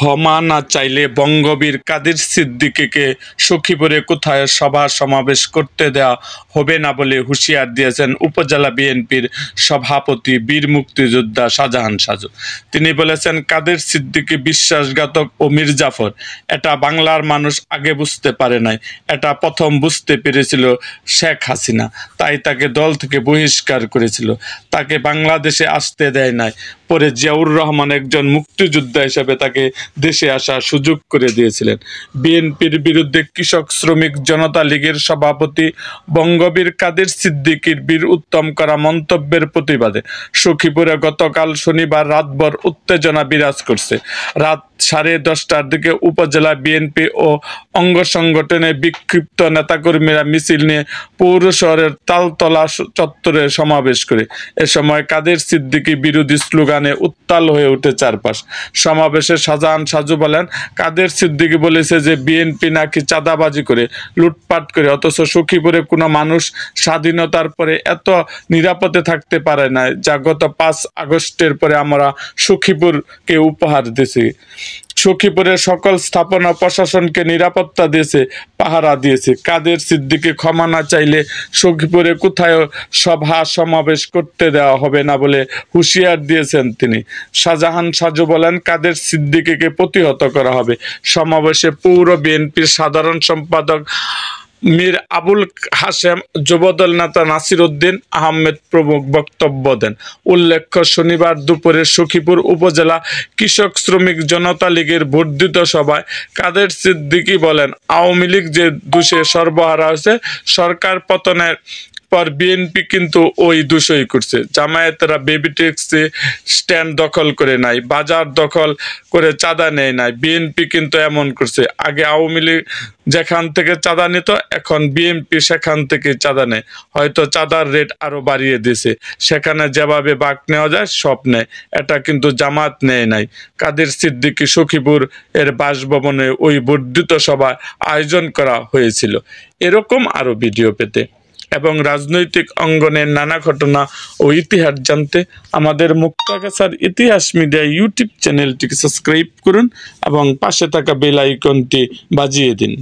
ক্ষমা না চাইলে বঙ্গবীর কাদের সিদ্দিকীকে সখীপুরে কোথাও সভা সমাবেশ করতে দেওয়া হবে না বলে হুঁশিয়ার দিয়েছেন উপজেলা বিএনপির সভাপতি বীর মুক্তিযোদ্ধা শাহজাহান সাজু। তিনি বলেছেন, কাদের সিদ্দিকী বিশ্বাসঘাতক ও মির্জাফর। এটা বাংলার মানুষ আগে বুঝতে পারে নাই, এটা প্রথম বুঝতে পেরেছিল শেখ হাসিনা, তাই তাকে দল থেকে বহিষ্কার করেছিল, তাকে বাংলাদেশে আসতে দেয় নাই। পরে জিয়াউর রহমান একজন মুক্তিযোদ্ধা হিসেবে তাকে দেশে আসার সুযোগ করে দিয়েছিলেন। বিএনপির বিরুদ্ধে কৃষক শ্রমিক জনতা লীগের সভাপতি বঙ্গবীর কাদের সিদ্দিকীর বীর উত্তম করা মন্তব্যের প্রতিবাদে সখীপুরে গতকাল শনিবার রাতভর উত্তেজনা বিরাজ করছে। রাত 10:30টার দিকে উপজেলা বিএনপি ও অঙ্গ সংগঠনের বিক্ষিপ্ত নেতাকর্মীরা মিছিল নিয়ে পৌর শহরের তালতলা চত্বরে সমাবেশ করে। এ সময় কাদের সিদ্দিকী বিরোধী স্লোগানে উত্তাল হয়ে ওঠে চারপাশ। সমাবেশে শাহজাহান সাজু বলেন, কাদের সিদ্দিকী বলেছে যে বিএনপি নাকি চাঁদাবাজি করে, লুটপাট করে, অথচ সখীপুরে কোনো মানুষ স্বাধীনতার পরে এত নিরাপদে থাকতে পারে না যা গত 5 আগস্টের পরে আমরা সখীপুরকে উপহার দিয়েছি। সখীপুরের সকল স্থাপনা প্রশাসনকে নিরাপত্তা দিয়েছে, পাহারা দিয়েছে। কাদের সিদ্দিকী ক্ষমা না চাইলে সখীপুরে কোথাও সভা সমাবেশ করতে দেওয়া হবে না বলে হুঁশিয়ার দিয়েছেন তিনি। শাহজাহান সাজু বলেন, কাদের সিদ্দিকীকে প্রতিহত করা হবে। সমাবেশে পৌর বিএনপির সাধারণ সম্পাদক মীর আবুল হাশেম, যুবদল নেতা নাসির উদ্দিন আহমেদ প্রমুখ বক্তব্য দেন। উল্লেখ্য, শনিবার দুপুরে সখীপুর উপজেলা কৃষক শ্রমিক জনতা লীগের বর্ধিত সভায় কাদের সিদ্দিকী বলেন, আওয়ামী লীগ যে দোষে সর্বহারা হয়েছে, সরকার পতনের পর বিএনপি কিন্তু ওই দোষই করছে। জামায়াতেরা বেবি ট্যাক্সি স্ট্যান্ড দখল করে নাই, বাজার দখল করে চাঁদা নেয় নাই। বিএনপি কিন্তু এমন করছে, আগে আওয়ামী লীগ যেখান থেকে চাঁদা নিত, এখন বিএনপি সেখান থেকে চাঁদা নেয়, হয়তো চাঁদার রেট আরো বাড়িয়ে দিয়েছে। সেখানে যেভাবে বাঁক নেওয়া যায় সব নেয়, এটা কিন্তু জামাত নেয় নাই। কাদের সিদ্দিকী সখীপুর এর বাসভবনে ওই বর্ধিত সভা আয়োজন করা হয়েছিল। এরকম আরো ভিডিও পেতে এবং রাজনৈতিক অঙ্গনের নানা ঘটনা ও ইতিহাস জানতে আমাদের মুক্তাগাছার ইতিহাস মিডিয়া ইউটিউব চ্যানেলটিকে সাবস্ক্রাইব করুন এবং পাশে থাকা বেল আইকনটি বাজিয়ে দিন।